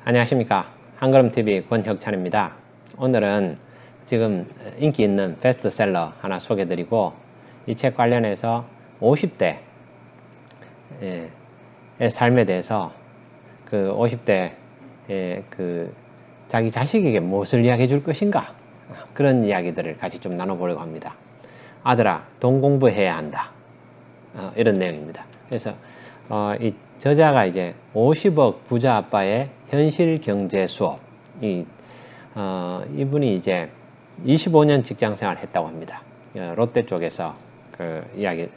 안녕하십니까. 한걸음TV 권혁찬입니다. 오늘은 지금 인기 있는 베스트셀러 하나 소개드리고 이 책 관련해서 50대의 삶에 대해서 그 50대의 그 자기 자식에게 무엇을 이야기해 줄 것인가, 그런 이야기들을 같이 좀 나눠보려고 합니다. 아들아, 돈 공부해야 한다, 이런 내용입니다. 그래서 이 저자가 이제 50억 부자 아빠의 현실 경제 수업, 이분이 이제 25년 직장 생활을 했다고 합니다. 롯데 쪽에서 그 이야기,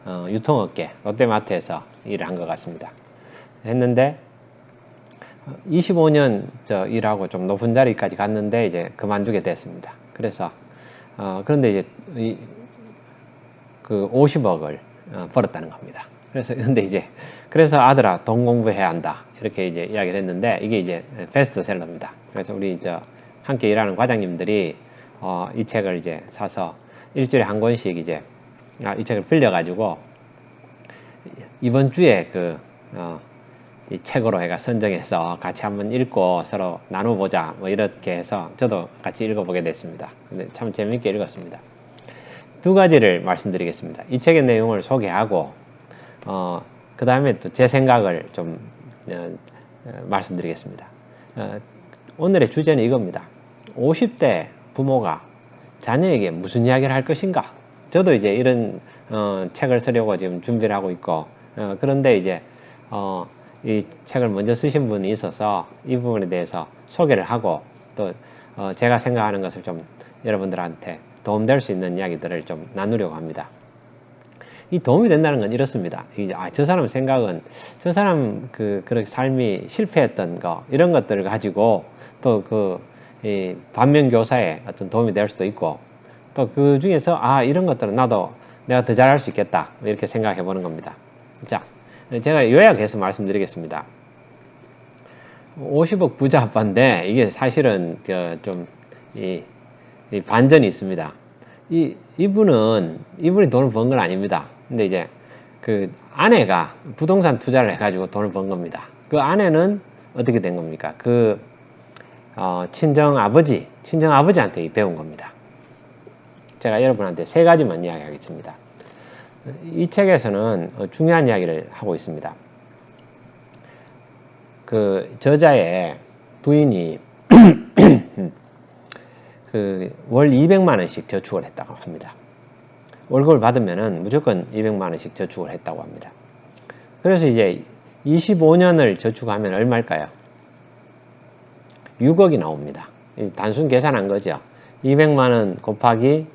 유통업계 롯데마트에서 일을 한 것 같습니다. 했는데 25년 일하고 좀 높은 자리까지 갔는데 이제 그만두게 됐습니다. 그래서 그런데 이제 그 50억을 벌었다는 겁니다. 그래서 아들아, 돈 공부해야 한다, 이렇게 이제 이야기를 했는데, 이게 이제 베스트셀러입니다. 그래서 우리 함께 일하는 과장님들이 이 책을 이제 사서 일주일에 한 권씩 이제 이 책을 빌려가지고 이번 주에 이 책으로 해가 선정해서 같이 한번 읽고 서로 나눠보자, 뭐 이렇게 해서 저도 같이 읽어보게 됐습니다. 근데 참 재밌게 읽었습니다. 두 가지를 말씀드리겠습니다. 이 책의 내용을 소개하고 그 다음에 또 제 생각을 좀 말씀드리겠습니다. 오늘의 주제는 이겁니다. 50대 부모가 자녀에게 무슨 이야기를 할 것인가? 저도 이제 이런 책을 쓰려고 지금 준비를 하고 있고, 그런데 이제 이 책을 먼저 쓰신 분이 있어서 이 부분에 대해서 소개를 하고, 또 제가 생각하는 것을 좀 여러분들한테 도움될 수 있는 이야기들을 좀 나누려고 합니다. 이 도움이 된다는 건 이렇습니다. 저 사람 생각은, 저 사람 그렇게 삶이 실패했던 거, 이런 것들을 가지고 또 이 반면교사에 어떤 도움이 될 수도 있고, 또 그 중에서 이런 것들은 내가 더 잘할 수 있겠다, 이렇게 생각해 보는 겁니다. 자, 제가 요약해서 말씀드리겠습니다. 50억 부자 아빠인데 이게 사실은 이 반전이 있습니다. 이분이 돈을 번 건 아닙니다. 근데 이제 그 아내가 부동산 투자를 해가지고 돈을 번 겁니다. 그 아내는 어떻게 된 겁니까? 친정 아버지한테 배운 겁니다. 제가 여러분한테 세 가지만 이야기하겠습니다. 이 책에서는 중요한 이야기를 하고 있습니다. 그 저자의 부인이 월 200만 원씩 저축을 했다고 합니다. 월급을 받으면은 무조건 200만 원씩 저축을 했다고 합니다. 그래서 이제 25년을 저축하면 얼마일까요? 6억이 나옵니다. 단순 계산한 거죠. 200만 원 곱하기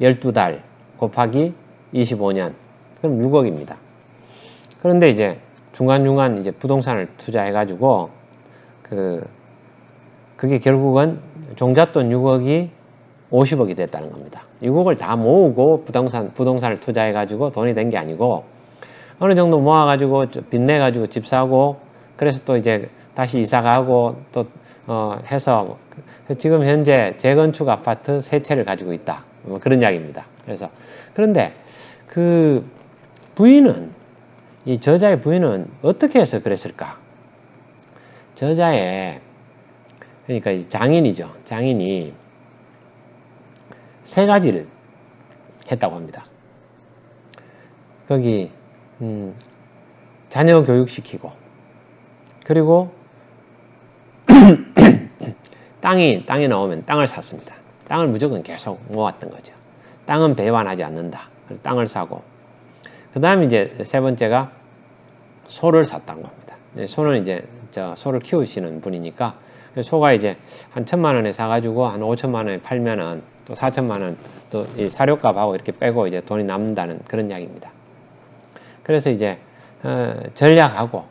12달 곱하기 25년, 그럼 6억입니다. 그런데 이제 중간중간 이제 부동산을 투자해가지고 그게 결국은 종잣돈 6억이 50억이 됐다는 겁니다. 6억을 다 모으고 부동산을 투자해가지고 돈이 된 게 아니고, 어느 정도 모아가지고 빚내가지고 집 사고, 그래서 또 이제 다시 이사가고 또 해서 지금 현재 재건축 아파트 3채를 가지고 있다, 뭐 그런 이야기입니다. 그런데 이 저자의 부인은 어떻게 해서 그랬을까? 그러니까 이 장인이죠. 장인이 세 가지를 했다고 합니다. 거기 자녀 교육시키고, 그리고 땅이 나오면 땅을 샀습니다. 땅을 무조건 계속 모았던 거죠. 땅은 배반하지 않는다. 땅을 사고, 그 다음에 이제 세 번째가 소를 샀다는 겁니다. 소는 이제 소를 키우시는 분이니까, 소가 이제 한 1,000만 원에 사가지고 한 5천만 원에 팔면은 또 4천만 원 또 이 사료값하고 이렇게 빼고 이제 돈이 남는다는 그런 이야기입니다. 그래서 이제 전략하고,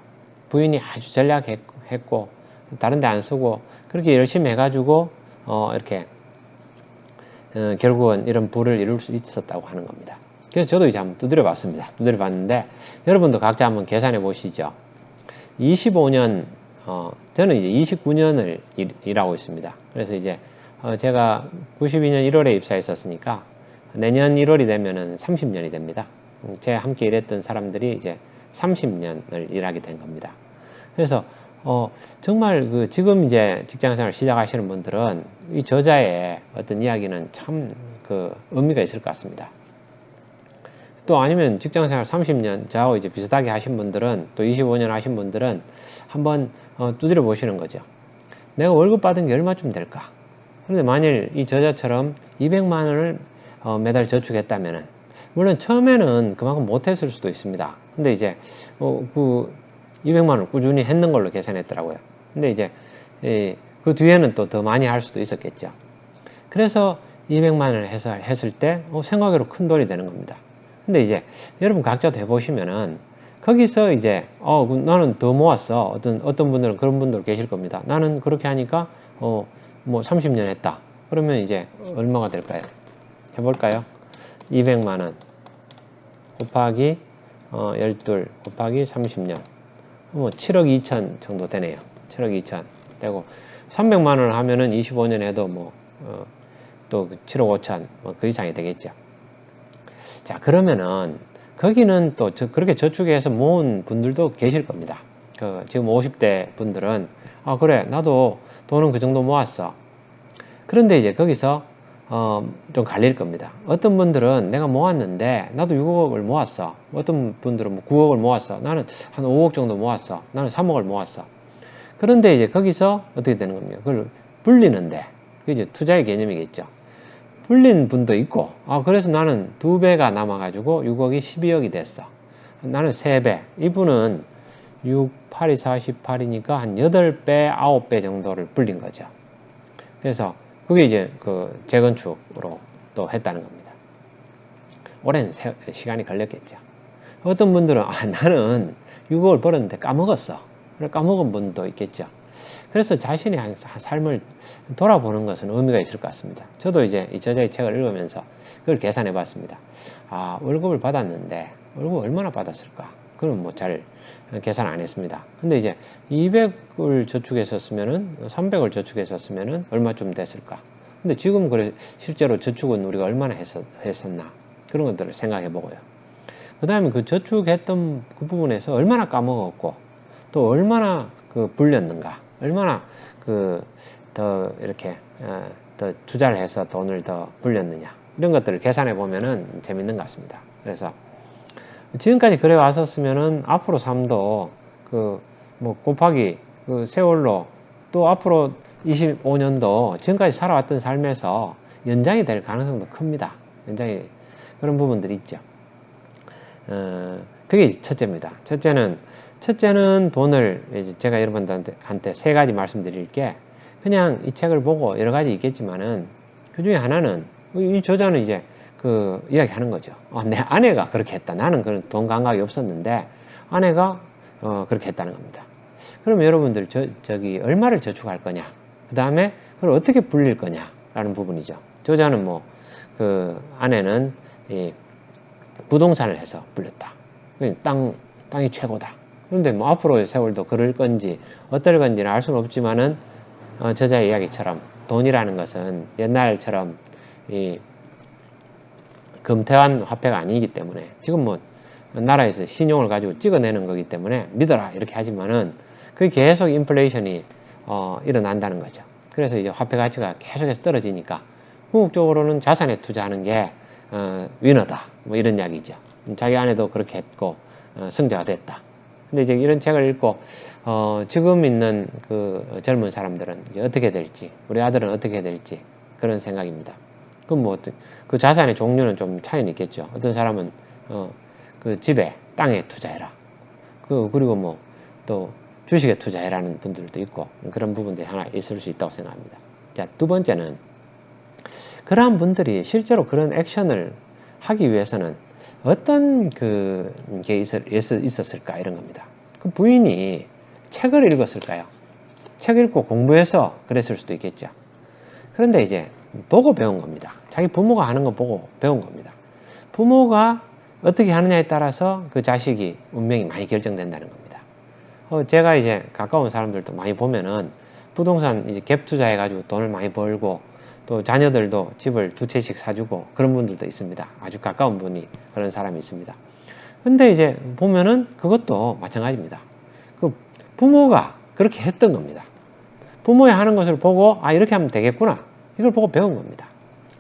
부인이 아주 전략했고 다른 데 안 쓰고 그렇게 열심히 해가지고 이렇게 결국은 이런 부를 이룰 수 있었다고 하는 겁니다. 그래서 저도 이제 한번 두드려 봤는데 여러분도 각자 한번 계산해 보시죠. 25년, 저는 이제 29년을 일하고 있습니다. 그래서 이제 제가 92년 1월에 입사했었으니까 내년 1월이 되면은 30년이 됩니다. 제가 함께 일했던 사람들이 이제 30년을 일하게 된 겁니다. 그래서 정말 지금 이제 직장생활 시작하시는 분들은 이 저자의 어떤 이야기는 참 의미가 있을 것 같습니다. 또 아니면 직장생활 30년 저하고 이제 비슷하게 하신 분들은 또 25년 하신 분들은 한번 두드려 보시는 거죠. 내가 월급 받은 게 얼마쯤 될까? 그런데 만일 이 저자처럼 200만 원을 매달 저축했다면은 물론 처음에는 그만큼 못했을 수도 있습니다. 근데 이제 200만 원을 꾸준히 했는 걸로 계산했더라고요. 근데 이제 그 뒤에는 또 더 많이 할 수도 있었겠죠. 그래서 200만 원을 했을 때 생각외로 큰 돈이 되는 겁니다. 근데 이제 여러분 각자도 해보시면은 거기서 이제 나는 더 모았어. 어떤 분들은 그런 분들 계실 겁니다. 나는 그렇게 하니까 뭐 30년 했다. 그러면 이제 얼마가 될까요? 해볼까요? 200만 원 곱하기 12 곱하기 30년 뭐 7억 2천 정도 되네요. 7억 2천 되고 300만 원을 하면은 25년 해도 또 7억 5천 그 이상이 되겠죠. 자, 그러면은 거기는 또 그렇게 저축해서 모은 분들도 계실 겁니다. 지금 50대 분들은 그래 나도 돈은 그 정도 모았어. 그런데 이제 거기서 좀 갈릴 겁니다. 어떤 분들은 내가 모았는데 나도 6억을 모았어. 어떤 분들은 뭐 9억을 모았어. 나는 한 5억 정도 모았어. 나는 3억을 모았어. 그런데 이제 거기서 어떻게 되는 겁니까? 그걸 불리는데 그게 이제 투자의 개념이겠죠. 불린 분도 있고 그래서 나는 2배가 남아가지고 6억이 12억이 됐어. 나는 3배. 이분은 6, 8이 48이니까 한 8배, 9배 정도를 불린 거죠. 그래서 그게 이제 재건축으로 또 했다는 겁니다. 오랜 시간이 걸렸겠죠. 어떤 분들은 나는 6억을 벌었는데 까먹었어. 까먹은 분도 있겠죠. 그래서 자신의 한 삶을 돌아보는 것은 의미가 있을 것 같습니다. 저도 이제 이 저자의 책을 읽으면서 그걸 계산해 봤습니다. 월급을 받았는데 월급 얼마나 받았을까? 그건 뭐 잘 계산 안 했습니다. 근데 이제 200을 저축했었으면은 300을 저축했었으면은 얼마쯤 됐을까? 근데 지금 그래 실제로 저축은 우리가 얼마나 했었나? 그런 것들을 생각해 보고요. 그 다음에 그 저축했던 그 부분에서 얼마나 까먹었고 또 얼마나 불렸는가, 얼마나 더 이렇게 더 투자를 해서 돈을 더 불렸느냐 이런 것들을 계산해 보면은 재밌는 것 같습니다. 그래서 지금까지 그래 왔었으면은 앞으로 삶도 뭐 곱하기 세월로 또 앞으로 25년도 지금까지 살아왔던 삶에서 연장이 될 가능성도 큽니다. 연장이 그런 부분들이 있죠. 그게 첫째입니다. 첫째는 돈을 이제 제가 여러분들한테 3가지 말씀드릴 게 그냥 이 책을 보고 여러 가지 있겠지만은 그 중에 하나는 이 저자는 이제 이야기 하는 거죠. 내 아내가 그렇게 했다. 나는 그런 돈 감각이 없었는데 아내가 그렇게 했다는 겁니다. 그럼 여러분들 저기 얼마를 저축할 거냐? 그 다음에 그걸 어떻게 불릴 거냐? 라는 부분이죠. 저자는 아내는 부동산을 해서 불렸다. 땅이 최고다. 그런데 뭐 앞으로의 세월도 그럴 건지 어떨 건지는 알 수는 없지만은 저자의 이야기처럼 돈이라는 것은 옛날처럼 이 금태환 화폐가 아니기 때문에 지금 뭐 나라에서 신용을 가지고 찍어내는 거기 때문에 믿어라 이렇게 하지만은 그게 계속 인플레이션이 일어난다는 거죠. 그래서 이제 화폐 가치가 계속해서 떨어지니까 궁극적으로는 자산에 투자하는 게 위너다 뭐 이런 이야기죠. 자기 아내도 그렇게 했고 승자가 됐다. 근데 이제 이런 책을 읽고 지금 있는 젊은 사람들은 이제 어떻게 될지, 우리 아들은 어떻게 될지 그런 생각입니다. 그럼 뭐 그 자산의 종류는 좀 차이는 있겠죠. 어떤 사람은 그 집에 땅에 투자해라. 그리고 뭐 또 주식에 투자해라는 분들도 있고 그런 부분들이 하나 있을 수 있다고 생각합니다. 자, 두 번째는 그러한 분들이 실제로 그런 액션을 하기 위해서는 어떤 게 있었을까 이런 겁니다. 그 부인이 책을 읽었을까요? 책 읽고 공부해서 그랬을 수도 있겠죠. 그런데 이제 보고 배운 겁니다. 자기 부모가 하는 거 보고 배운 겁니다. 부모가 어떻게 하느냐에 따라서 그 자식이 운명이 많이 결정된다는 겁니다. 제가 이제 가까운 사람들도 많이 보면은 부동산 이제 갭 투자해가지고 돈을 많이 벌고 또 자녀들도 집을 2채씩 사주고 그런 분들도 있습니다. 아주 가까운 분이 그런 사람이 있습니다. 근데 이제 보면은 그것도 마찬가지입니다. 부모가 그렇게 했던 겁니다. 부모의 하는 것을 보고 아 이렇게 하면 되겠구나 이걸 보고 배운 겁니다.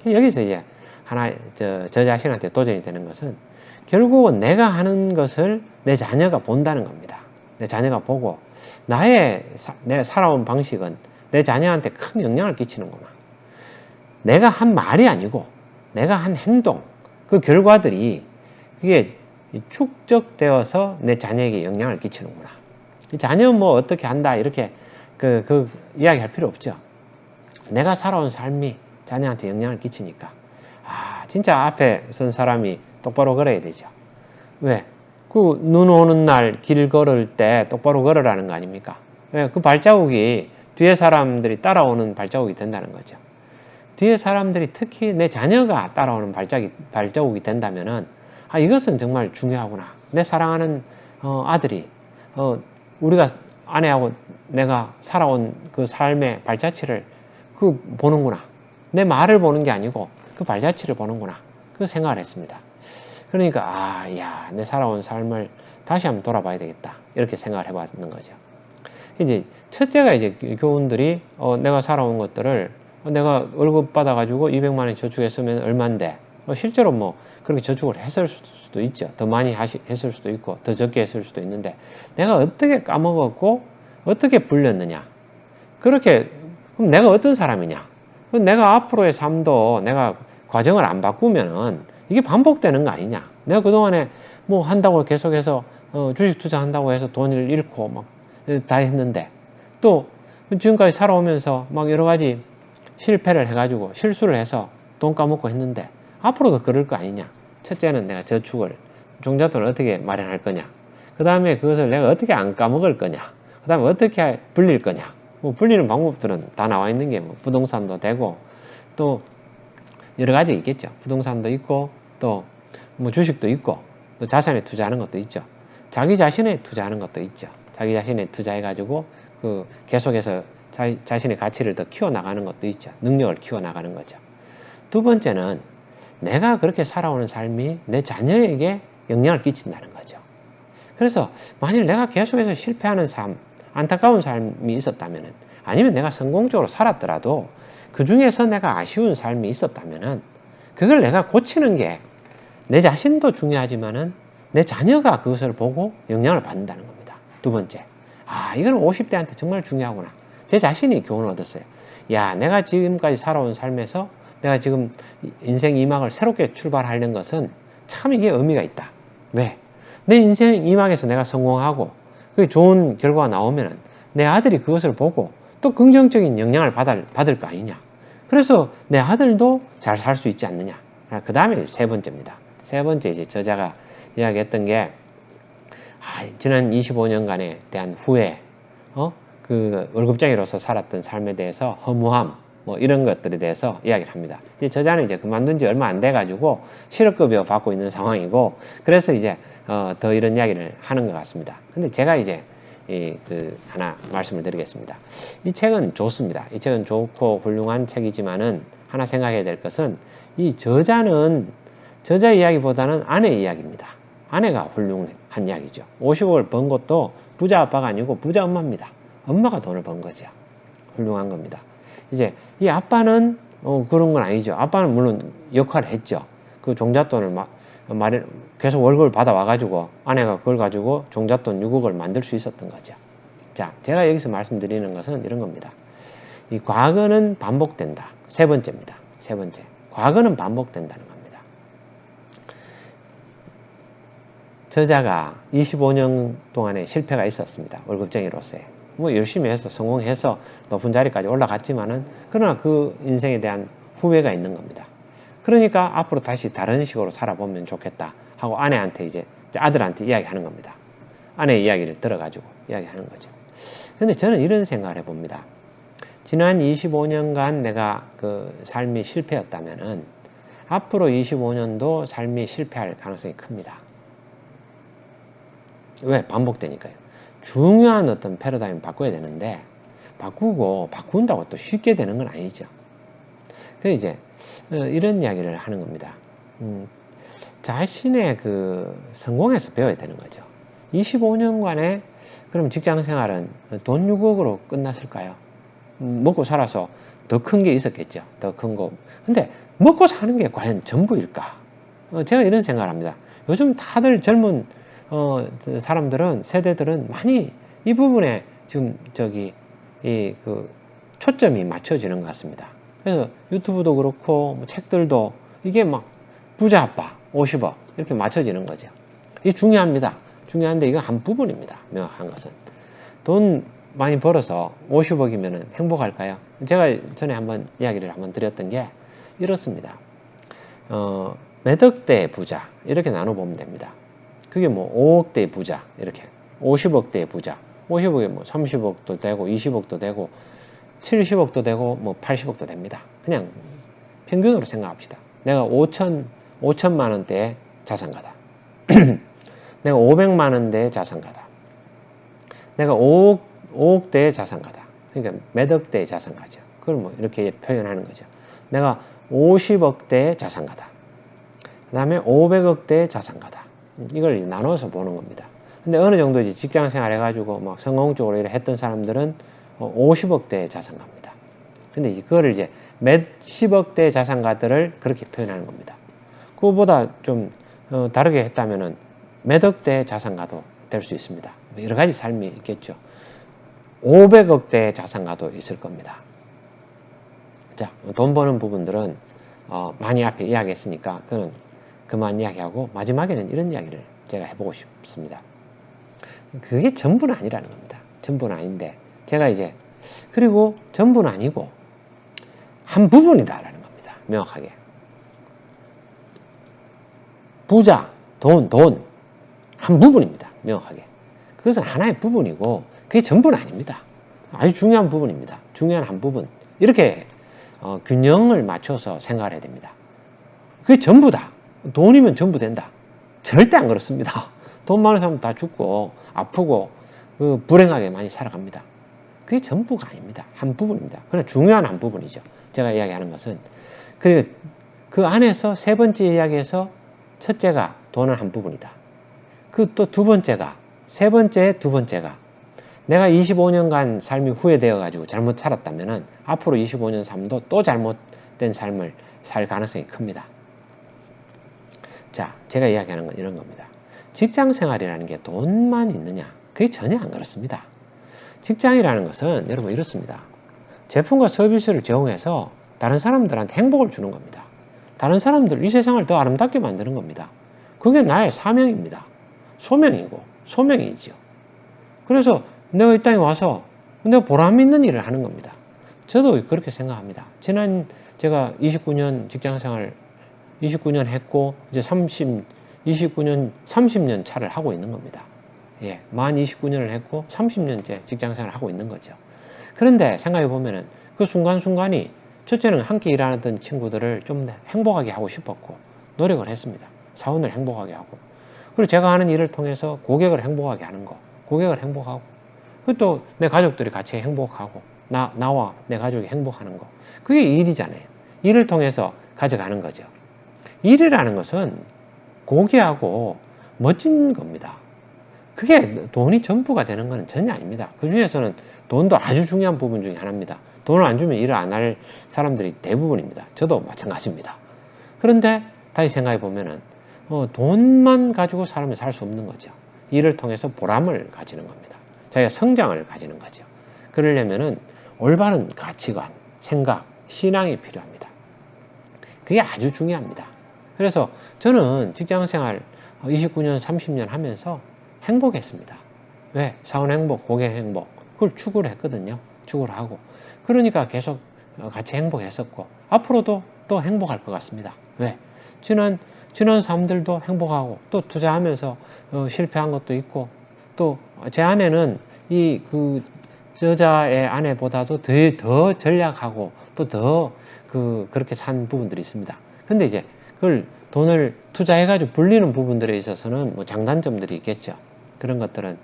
여기서 이제 하나 저 자신한테 도전이 되는 것은 결국은 내가 하는 것을 내 자녀가 본다는 겁니다. 내 자녀가 보고 내 살아온 방식은 내 자녀한테 큰 영향을 끼치는구나. 내가 한 말이 아니고 내가 한 행동 그 결과들이 그게 축적되어서 내 자녀에게 영향을 끼치는구나. 자녀 뭐 어떻게 한다 이렇게 그 이야기할 필요 없죠. 내가 살아온 삶이 자녀한테 영향을 끼치니까 아 진짜 앞에 선 사람이 똑바로 걸어야 되죠. 왜? 그 눈 오는 날 길 걸을 때 똑바로 걸으라는 거 아닙니까? 왜? 그 발자국이 뒤에 사람들이 따라오는 발자국이 된다는 거죠. 뒤에 사람들이 특히 내 자녀가 따라오는 발자국이 된다면은 아 이것은 정말 중요하구나. 내 사랑하는 아들이 우리가 아내하고 내가 살아온 그 삶의 발자취를 그 보는구나. 내 말을 보는 게 아니고 그 발자취를 보는구나. 그 생각을 했습니다. 그러니까 내 살아온 삶을 다시 한번 돌아봐야 되겠다. 이렇게 생각을 해봤는 거죠. 이제 첫째가 이제 교훈들이 내가 살아온 것들을 내가 월급 받아가지고 200만 원 저축했으면 얼만데 실제로 뭐 그렇게 저축을 했을 수도 있죠. 더 많이 했을 수도 있고 더 적게 했을 수도 있는데 내가 어떻게 까먹었고 어떻게 불렸느냐. 그렇게 그럼 내가 어떤 사람이냐. 내가 앞으로의 삶도 내가 과정을 안 바꾸면은 이게 반복되는 거 아니냐. 내가 그동안에 뭐 한다고 계속해서 주식 투자한다고 해서 돈을 잃고 막 다 했는데 또 지금까지 살아오면서 막 여러 가지 실패를 해가지고 실수를 해서 돈 까먹고 했는데 앞으로도 그럴 거 아니냐. 첫째는 내가 저축을 종잣돈을 어떻게 마련할 거냐. 그 다음에 그것을 내가 어떻게 안 까먹을 거냐. 그 다음에 어떻게 불릴 거냐. 뭐 불리는 방법들은 다 나와 있는 게 뭐 부동산도 되고 또 여러 가지 있겠죠. 부동산도 있고 또 뭐 주식도 있고 또 자산에 투자하는 것도 있죠. 자기 자신에 투자하는 것도 있죠. 자기 자신에 투자해가지고 그 계속해서 자신의 가치를 더 키워나가는 것도 있죠. 능력을 키워나가는 거죠. 두 번째는 내가 그렇게 살아오는 삶이 내 자녀에게 영향을 끼친다는 거죠. 그래서 만일 내가 계속해서 실패하는 삶, 안타까운 삶이 있었다면 아니면 내가 성공적으로 살았더라도 그 중에서 내가 아쉬운 삶이 있었다면 그걸 내가 고치는 게 내 자신도 중요하지만은 내 자녀가 그것을 보고 영향을 받는다는 겁니다. 두 번째. 이거는 50대한테 정말 중요하구나. 제 자신이 교훈을 얻었어요. 내가 지금까지 살아온 삶에서 내가 지금 인생 2막을 새롭게 출발하는 것은 참 이게 의미가 있다. 왜? 내 인생 2막에서 내가 성공하고 그게 좋은 결과가 나오면 내 아들이 그것을 보고 또 긍정적인 영향을 받을 거 아니냐. 그래서 내 아들도 잘 살 수 있지 않느냐. 그 다음에 세 번째입니다. 세 번째 이제 저자가 이야기했던 게 지난 25년간에 대한 후회, 그 월급쟁이로서 살았던 삶에 대해서 허무함, 뭐 이런 것들에 대해서 이야기를 합니다. 이제 저자는 이제 그만둔 지 얼마 안 돼가지고 실업급여 받고 있는 상황이고, 그래서 이제 더 이런 이야기를 하는 것 같습니다. 근데 제가 이제 하나 말씀을 드리겠습니다. 이 책은 좋습니다. 이 책은 좋고 훌륭한 책이지만은 하나 생각해야 될 것은 이 저자 이야기보다는 아내 이야기입니다. 아내가 훌륭한 이야기죠. 50억을 번 것도 부자 아빠가 아니고 부자 엄마입니다. 엄마가 돈을 번 거죠. 훌륭한 겁니다. 이제 이 아빠는 그런 건 아니죠. 아빠는 물론 역할을 했죠. 그 종잣돈을 계속 월급을 받아와가지고 아내가 그걸 가지고 종잣돈 6억을 만들 수 있었던 거죠. 자, 제가 여기서 말씀드리는 것은 이런 겁니다. 이 과거는 반복된다. 세 번째입니다. 세 번째. 과거는 반복된다는 겁니다. 저자가 25년 동안의 실패가 있었습니다. 월급쟁이로서의. 뭐 열심히 해서 성공해서 높은 자리까지 올라갔지만은 그러나 그 인생에 대한 후회가 있는 겁니다. 그러니까 앞으로 다시 다른 식으로 살아보면 좋겠다 하고 아내한테 이제 아들한테 이야기하는 겁니다. 아내의 이야기를 들어가지고 이야기하는 거죠. 근데 저는 이런 생각을 해봅니다. 지난 25년간 내가 그 삶이 실패였다면은 앞으로 25년도 삶이 실패할 가능성이 큽니다. 왜? 반복되니까요. 중요한 어떤 패러다임을 바꿔야 되는데 바꾼다고 또 쉽게 되는 건 아니죠. 그래서 이제 이런 이야기를 하는 겁니다. 자신의 그 성공에서 배워야 되는 거죠. 25년간의 그럼 직장 생활은 돈 6억으로 끝났을까요? 먹고 살아서 더 큰 게 있었겠죠. 더 큰 거. 근데 먹고 사는 게 과연 전부일까? 제가 이런 생각을 합니다. 요즘 다들 젊은 사람들은 세대들은 많이 이 부분에 지금 그 초점이 맞춰지는 것 같습니다. 그래서 유튜브도 그렇고 뭐 책들도 이게 막 부자 아빠 50억 이렇게 맞춰지는 거죠. 이게 중요합니다. 중요한데 이건 한 부분입니다. 명확한 것은 돈 많이 벌어서 50억이면 행복할까요? 제가 전에 한번 이야기를 한번 드렸던 게 이렇습니다. 몇 억대의 부자 이렇게 나눠보면 됩니다. 그게 뭐 5억대의 부자 이렇게 50억대의 부자 50억에 뭐 30억도 되고 20억도 되고 70억도 되고 뭐 80억도 됩니다. 그냥 평균으로 생각합시다. 내가 5천만 원대의 자산가다. 내가 500만 원대의 자산가다. 내가 5억대의 자산가다. 그러니까 몇 억대의 자산가죠. 그걸 뭐 이렇게 표현하는 거죠. 내가 50억대의 자산가다. 그 다음에 500억대의 자산가다. 이걸 이제 나눠서 보는 겁니다. 근데 어느 정도 이제 직장 생활 해가지고 막 성공적으로 일을 했던 사람들은 50억대의 자산가입니다. 근데 이제 그거를 이제 몇십억대의 자산가들을 그렇게 표현하는 겁니다. 그거보다 좀 다르게 했다면은 몇 억대의 자산가도 될 수 있습니다. 여러 가지 삶이 있겠죠. 500억대의 자산가도 있을 겁니다. 자, 돈 버는 부분들은 많이 앞에 이야기했으니까 그는 그만 이야기하고 마지막에는 이런 이야기를 제가 해보고 싶습니다. 그게 전부는 아니라는 겁니다. 전부는 아닌데 제가 이제 그리고 전부는 아니고 한 부분이다라는 겁니다. 명확하게. 부자, 돈 한 부분입니다. 명확하게. 그것은 하나의 부분이고 그게 전부는 아닙니다. 아주 중요한 부분입니다. 중요한 한 부분. 이렇게 균형을 맞춰서 생각을 해야 됩니다. 그게 전부다. 돈이면 전부 된다. 절대 안 그렇습니다. 돈 많은 사람은 다 죽고 아프고 불행하게 많이 살아갑니다. 그게 전부가 아닙니다. 한 부분입니다. 그러나 중요한 한 부분이죠. 제가 이야기하는 것은 그리고 그 안에서 세 번째 이야기에서 첫째가 돈은 한 부분이다. 그 또 두 번째가 세 번째 두 번째가 내가 25년간 삶이 후회되어 가지고 잘못 살았다면 앞으로 25년 삶도 또 잘못된 삶을 살 가능성이 큽니다. 자, 제가 이야기하는 건 이런 겁니다. 직장 생활이라는 게 돈만 있느냐? 그게 전혀 안 그렇습니다. 직장이라는 것은 여러분 이렇습니다. 제품과 서비스를 제공해서 다른 사람들한테 행복을 주는 겁니다. 다른 사람들 이 세상을 더 아름답게 만드는 겁니다. 그게 나의 사명입니다. 소명이고 소명이지요. 그래서 내가 이 땅에 와서 내가 보람 있는 일을 하는 겁니다. 저도 그렇게 생각합니다. 지난 제가 29년 직장생활 29년 했고 이제 29년 30년 차를 하고 있는 겁니다. 예, 만 29년을 했고 30년째 직장생활을 하고 있는 거죠. 그런데 생각해 보면은 그 순간순간이 첫째는 함께 일하던 친구들을 좀 행복하게 하고 싶었고 노력을 했습니다. 사원을 행복하게 하고 그리고 제가 하는 일을 통해서 고객을 행복하게 하는 거 고객을 행복하고 그리고 또 내 가족들이 같이 행복하고 나와 내 가족이 행복하는 거 그게 일이잖아요. 일을 통해서 가져가는 거죠. 일이라는 것은 고귀하고 멋진 겁니다. 그게 돈이 전부가 되는 것은 전혀 아닙니다. 그 중에서는 돈도 아주 중요한 부분 중에 하나입니다. 돈을 안 주면 일을 안 할 사람들이 대부분입니다. 저도 마찬가지입니다. 그런데 다시 생각해 보면은 돈만 가지고 사람이 살 수 없는 거죠. 일을 통해서 보람을 가지는 겁니다. 자기가 성장을 가지는 거죠. 그러려면은 올바른 가치관, 생각, 신앙이 필요합니다. 그게 아주 중요합니다. 그래서 저는 직장생활 29년, 30년 하면서 행복했습니다. 왜? 사원 행복, 고객 행복. 그걸 추구를 했거든요. 추구를 하고. 그러니까 계속 같이 행복했었고, 앞으로도 또 행복할 것 같습니다. 왜? 지난 사람들도 행복하고, 또 투자하면서 실패한 것도 있고, 또 제 아내는 저자의 아내보다도 더 전략하고, 또 더 그렇게 산 부분들이 있습니다. 근데 이제 그걸 돈을 투자해가지고 불리는 부분들에 있어서는 뭐 장단점들이 있겠죠. 그런 것들은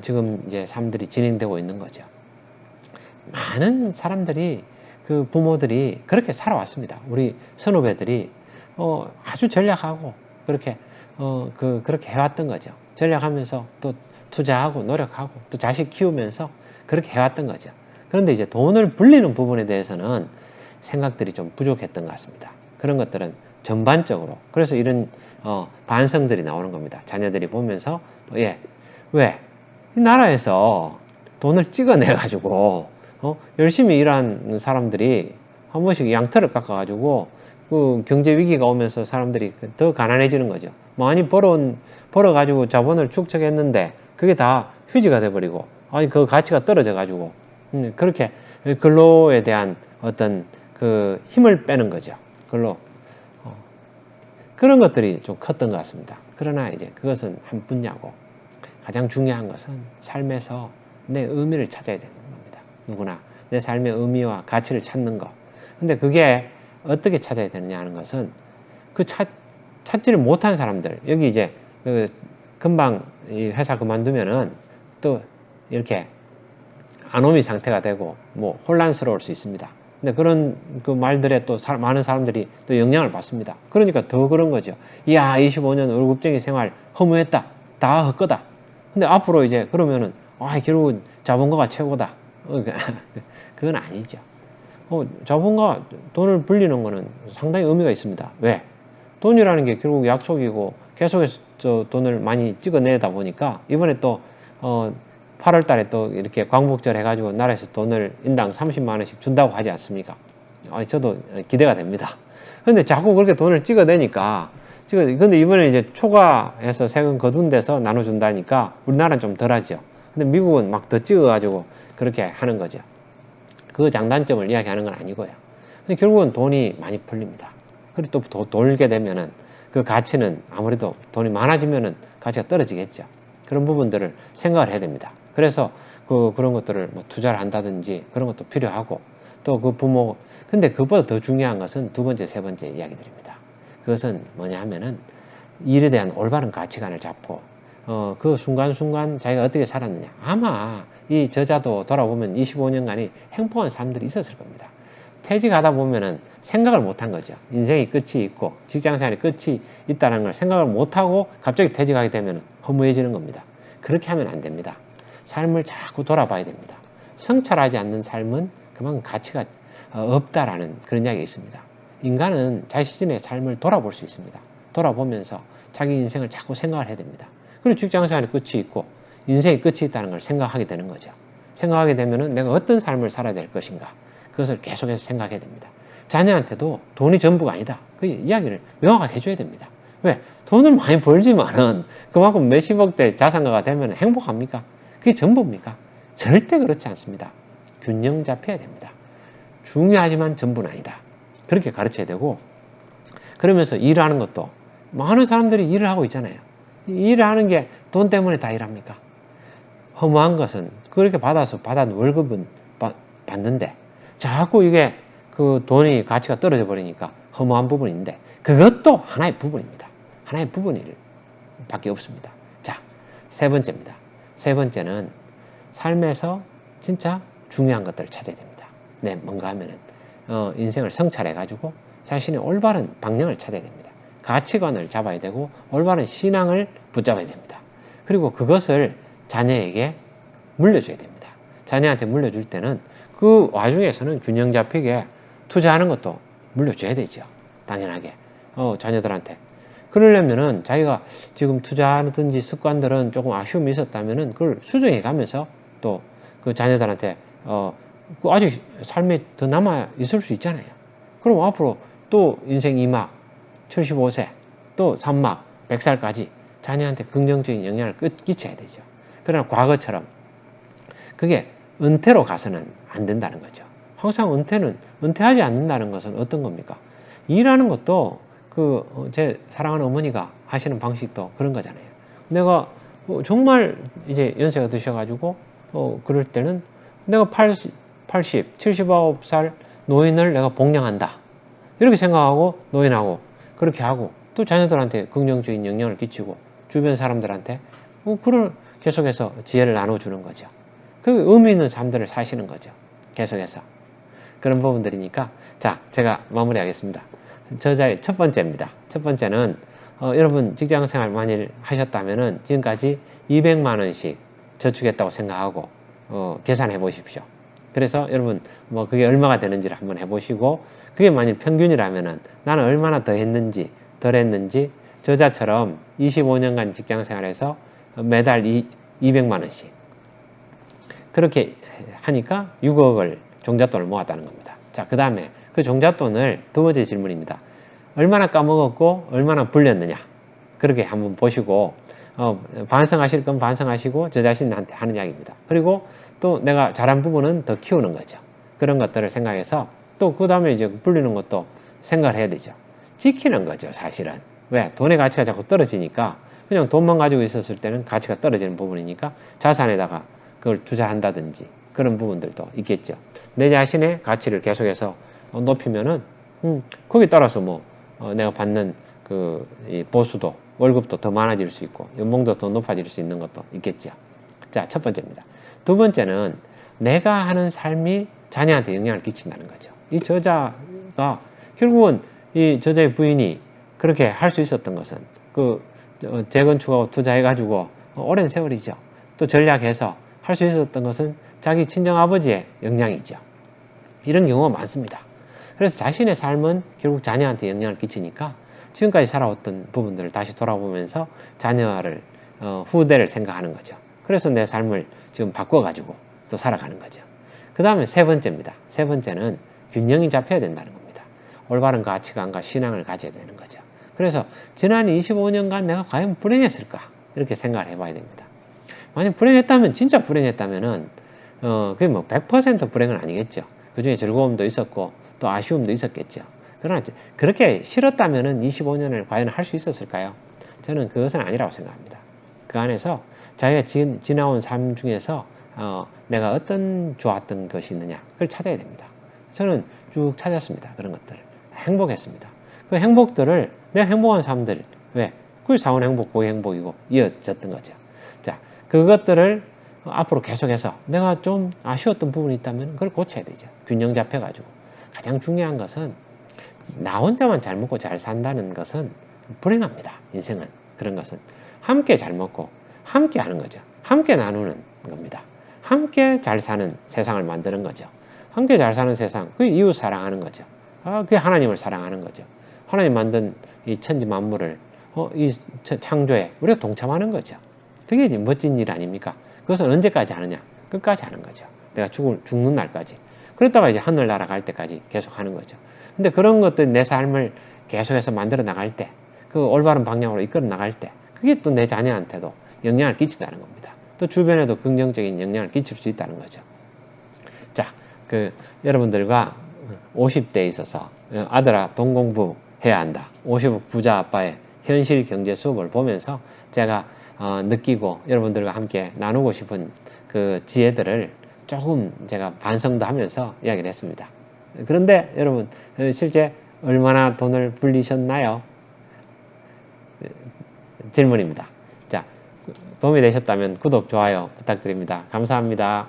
지금 이제 삶들이 진행되고 있는 거죠. 많은 사람들이 그 부모들이 그렇게 살아왔습니다. 우리 선후배들이 아주 전략하고 그렇게 그렇게 해왔던 거죠. 전략하면서 또 투자하고 노력하고 또 자식 키우면서 그렇게 해왔던 거죠. 그런데 이제 돈을 불리는 부분에 대해서는 생각들이 좀 부족했던 것 같습니다. 그런 것들은 전반적으로. 그래서 이런 반성들이 나오는 겁니다. 자녀들이 보면서 예, 왜? 이 나라에서 돈을 찍어내가지고 열심히 일한 사람들이 한 번씩 양털을 깎아가지고 그 경제 위기가 오면서 사람들이 더 가난해지는 거죠. 많이 벌어가지고 자본을 축적했는데 그게 다 휴지가 돼버리고 아니 그 가치가 떨어져가지고 그렇게 근로에 대한 어떤 그 힘을 빼는 거죠. 근로 그런 것들이 좀 컸던 것 같습니다. 그러나 이제 그것은 한 분야고 가장 중요한 것은 삶에서 내 의미를 찾아야 되는 겁니다. 누구나 내 삶의 의미와 가치를 찾는 것. 근데 그게 어떻게 찾아야 되느냐 하는 것은 그 찾지를 못한 사람들, 여기 이제 그 금방 이 회사 그만두면은 또 이렇게 아노미 상태가 되고 뭐 혼란스러울 수 있습니다. 근데 그런 그 말들에 또 많은 사람들이 또 영향을 받습니다. 그러니까 더 그런 거죠. 이야, 25년 월급쟁이 생활 허무했다. 다 헛거다. 근데 앞으로 이제 그러면은 결국은 자본가가 최고다. 그건 아니죠. 자본가 돈을 불리는 거는 상당히 의미가 있습니다. 왜? 돈이라는 게 결국 약속이고 계속해서 돈을 많이 찍어내다 보니까 이번에 또 8월 달에 또 이렇게 광복절 해가지고 나라에서 돈을 인당 30만 원씩 준다고 하지 않습니까? 저도 기대가 됩니다. 근데 자꾸 그렇게 돈을 찍어내니까 근데 이번에 이제 초과해서 세금 거둔 데서 나눠준다니까 우리나라는 좀 덜하죠. 근데 미국은 막 더 찍어가지고 그렇게 하는 거죠. 그 장단점을 이야기하는 건 아니고요. 근데 결국은 돈이 많이 풀립니다. 그리고 또 돌게 되면은 그 가치는 아무래도 돈이 많아지면은 가치가 떨어지겠죠. 그런 부분들을 생각을 해야 됩니다. 그래서 그런 것들을 뭐 투자를 한다든지 그런 것도 필요하고 또 그 부모, 근데 그보다 더 중요한 것은 두 번째, 세 번째 이야기들입니다. 그것은 뭐냐 하면은 일에 대한 올바른 가치관을 잡고 그 순간순간 자기가 어떻게 살았느냐. 아마 이 저자도 돌아보면 25년간이 행복한 사람들이 있었을 겁니다. 퇴직하다 보면은 생각을 못한 거죠. 인생이 끝이 있고 직장생활이 끝이 있다는 걸 생각을 못하고 갑자기 퇴직하게 되면 허무해지는 겁니다. 그렇게 하면 안 됩니다. 삶을 자꾸 돌아봐야 됩니다. 성찰하지 않는 삶은 그만큼 가치가 없다라는 그런 이야기가 있습니다. 인간은 자신의 삶을 돌아볼 수 있습니다. 돌아보면서 자기 인생을 자꾸 생각을 해야 됩니다. 그리고 직장생활이 끝이 있고 인생이 끝이 있다는 걸 생각하게 되는 거죠. 생각하게 되면은 내가 어떤 삶을 살아야 될 것인가, 그것을 계속해서 생각해야 됩니다. 자녀한테도 돈이 전부가 아니다. 그 이야기를 명확하게 해줘야 됩니다. 왜? 돈을 많이 벌지만은 그만큼 몇십억대 자산가가 되면 행복합니까? 그게 전부입니까? 절대 그렇지 않습니다. 균형 잡혀야 됩니다. 중요하지만 전부는 아니다. 그렇게 가르쳐야 되고, 그러면서 일하는 것도 많은 사람들이 일을 하고 있잖아요. 일을 하는 게 돈 때문에 다 일합니까? 허무한 것은 그렇게 받은 월급은 받는데 자꾸 이게 그 돈이 가치가 떨어져 버리니까 허무한 부분인데 그것도 하나의 부분입니다. 하나의 부분일 밖에 없습니다. 자, 세 번째입니다. 세 번째는 삶에서 진짜 중요한 것들을 찾아야 됩니다. 네, 뭔가 하면은 인생을 성찰해 가지고 자신의 올바른 방향을 찾아야 됩니다. 가치관을 잡아야 되고 올바른 신앙을 붙잡아야 됩니다. 그리고 그것을 자녀에게 물려줘야 됩니다. 자녀한테 물려줄 때는 그 와중에서는 균형 잡히게 투자하는 것도 물려줘야 되죠. 당연하게. 자녀들한테. 그러려면은 자기가 지금 투자하든지 습관들은 조금 아쉬움이 있었다면은 그걸 수정해 가면서 또 그 자녀들한테, 아직 삶에 더 남아 있을 수 있잖아요. 그럼 앞으로 또 인생 2막, 75세, 또 3막, 100살까지 자녀한테 긍정적인 영향을 끼쳐야 되죠. 그러나 과거처럼 그게 은퇴로 가서는 안 된다는 거죠. 항상 은퇴하지 않는다는 것은 어떤 겁니까? 일하는 것도 제 사랑하는 어머니가 하시는 방식도 그런 거잖아요. 내가 정말 이제 연세가 드셔가지고 그럴 때는 내가 80, 79살 노인을 내가 복양한다. 이렇게 생각하고 노인하고 그렇게 하고 또 자녀들한테 긍정적인 영향을 끼치고 주변 사람들한테 그런 계속해서 지혜를 나눠주는 거죠. 그 의미 있는 삶들을 사시는 거죠. 계속해서. 그런 부분들이니까 자, 제가 마무리하겠습니다. 저자의 첫 번째입니다. 첫 번째는 여러분 직장생활 만일 하셨다면은 지금까지 200만 원씩 저축했다고 생각하고 계산해 보십시오. 그래서 여러분 뭐 그게 얼마가 되는지를 한번 해보시고, 그게 만일 평균이라면은 나는 얼마나 더 했는지 덜 했는지, 저자처럼 25년간 직장생활에서 매달 200만 원씩 그렇게 하니까 6억을 종잣돈을 모았다는 겁니다. 자, 그 다음에 그 종잣돈을, 두 번째 질문입니다. 얼마나 까먹었고 얼마나 불렸느냐, 그렇게 한번 보시고 반성하실 건 반성하시고 저 자신한테 하는 이야기입니다. 그리고 또 내가 잘한 부분은 더 키우는 거죠. 그런 것들을 생각해서 또 그 다음에 이제 불리는 것도 생각을 해야 되죠. 지키는 거죠, 사실은. 왜? 돈의 가치가 자꾸 떨어지니까, 그냥 돈만 가지고 있었을 때는 가치가 떨어지는 부분이니까 자산에다가 그걸 투자한다든지 그런 부분들도 있겠죠. 내 자신의 가치를 계속해서 높이면은 거기에 따라서 뭐 내가 받는 이 보수도, 월급도 더 많아질 수 있고 연봉도 더 높아질 수 있는 것도 있겠죠. 자, 첫 번째입니다. 두 번째는 내가 하는 삶이 자녀한테 영향을 끼친다는 거죠. 이 저자가 결국은, 이 저자의 부인이 그렇게 할 수 있었던 것은 재건축하고 투자해가지고 오랜 세월이죠. 또 전략해서 할 수 있었던 것은 자기 친정아버지의 영향이죠. 이런 경우가 많습니다. 그래서 자신의 삶은 결국 자녀한테 영향을 끼치니까 지금까지 살아왔던 부분들을 다시 돌아보면서 자녀를, 후대를 생각하는 거죠. 그래서 내 삶을 지금 바꿔가지고 또 살아가는 거죠. 그 다음에 세 번째입니다. 세 번째는 균형이 잡혀야 된다는 겁니다. 올바른 가치관과 신앙을 가져야 되는 거죠. 그래서 지난 25년간 내가 과연 불행했을까? 이렇게 생각을 해봐야 됩니다. 만약 불행했다면, 진짜 불행했다면은, 그게 뭐 100% 불행은 아니겠죠. 그 중에 즐거움도 있었고, 또 아쉬움도 있었겠죠. 그러나, 그렇게 싫었다면은 25년을 과연 할 수 있었을까요? 저는 그것은 아니라고 생각합니다. 그 안에서 자기가 지나온 삶 중에서, 내가 어떤 좋았던 것이 있느냐, 그걸 찾아야 됩니다. 저는 쭉 찾았습니다. 그런 것들을. 행복했습니다. 그 행복들을, 내가 행복한 삶들, 왜? 그게 사원 행복, 고객 행복이고 이어졌던 거죠. 자, 그것들을 앞으로 계속해서 내가 좀 아쉬웠던 부분이 있다면 그걸 고쳐야 되죠. 균형 잡혀가지고. 가장 중요한 것은 나 혼자만 잘 먹고 잘 산다는 것은 불행합니다. 인생은. 그런 것은 함께 잘 먹고 함께 하는 거죠. 함께 나누는 겁니다. 함께 잘 사는 세상을 만드는 거죠. 함께 잘 사는 세상, 그게 이웃 사랑하는 거죠. 그게 하나님을 사랑하는 거죠. 하나님 만든 이 천지 만물을, 이 창조에 우리가 동참하는 거죠. 그게 멋진 일 아닙니까? 그것은 언제까지 하느냐? 끝까지 하는 거죠. 내가 죽는 날까지. 그러다가 이제 하늘 날아갈 때까지 계속 하는 거죠. 근데 그런 것들, 내 삶을 계속해서 만들어 나갈 때, 그 올바른 방향으로 이끌어 나갈 때, 그게 또 내 자녀한테도 영향을 끼친다는 겁니다. 또 주변에도 긍정적인 영향을 끼칠 수 있다는 거죠. 자, 여러분들과 50대에 있어서 아들아, 돈 공부해야 한다. 50억 부자 아빠의 현실 경제 수업을 보면서 제가 느끼고 여러분들과 함께 나누고 싶은 그 지혜들을 조금 제가 반성도 하면서 이야기를 했습니다. 그런데 여러분, 실제 얼마나 돈을 불리셨나요? 질문입니다. 자, 도움이 되셨다면 구독, 좋아요 부탁드립니다. 감사합니다.